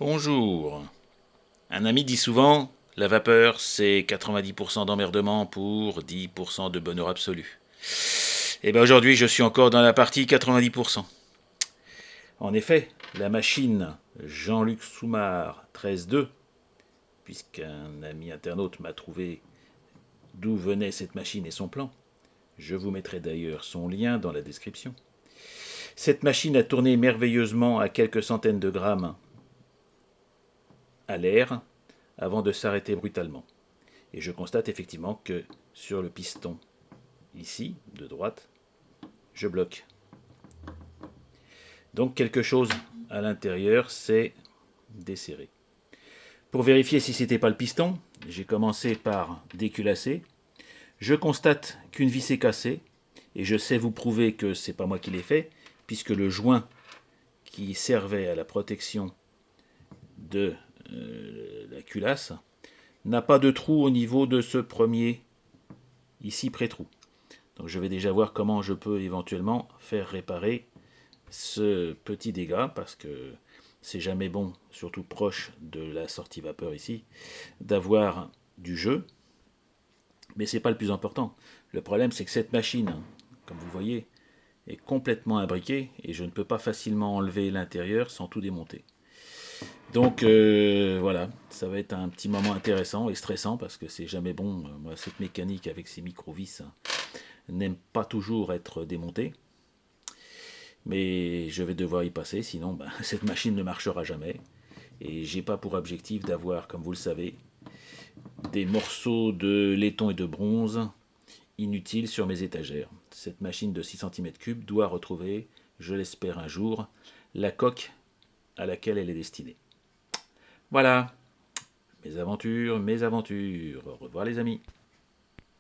Bonjour. Un ami dit souvent, la vapeur, c'est 90% d'emmerdement pour 10% de bonheur absolu. Et bien aujourd'hui, je suis encore dans la partie 90%. En effet, la machine Jean-Luc Soumard 13.2, puisqu'un ami internaute m'a trouvé d'où venait cette machine et son plan, je vous mettrai d'ailleurs son lien dans la description. Cette machine a tourné merveilleusement à quelques centaines de grammes à l'air avant de s'arrêter brutalement. Et je constate effectivement que sur le piston ici, de droite, je bloque. Donc quelque chose à l'intérieur s'est desserré. Pour vérifier si ce n'était pas le piston, j'ai commencé par déculasser. Je constate qu'une vis est cassée et je sais vous prouver que c'est pas moi qui l'ai fait, puisque le joint qui servait à la protection de la culasse n'a pas de trou au niveau de ce premier ici pré-trou. Donc je vais déjà voir comment je peux éventuellement faire réparer ce petit dégât, parce que c'est jamais bon, surtout proche de la sortie vapeur ici, d'avoir du jeu. Mais c'est pas le plus important. Le problème, c'est que cette machine, comme vous voyez, est complètement imbriquée et je ne peux pas facilement enlever l'intérieur sans tout démonter. Donc voilà, ça va être un petit moment intéressant et stressant parce que c'est jamais bon. Moi, cette mécanique avec ces micro-vis n'aime pas toujours être démontée. Mais je vais devoir y passer, sinon cette machine ne marchera jamais. Et j'ai pas pour objectif d'avoir, comme vous le savez, des morceaux de laiton et de bronze inutiles sur mes étagères. Cette machine de 6 cm3 doit retrouver, je l'espère un jour, la coque à laquelle elle est destinée. Voilà, mes aventures, mes aventures. Au revoir les amis.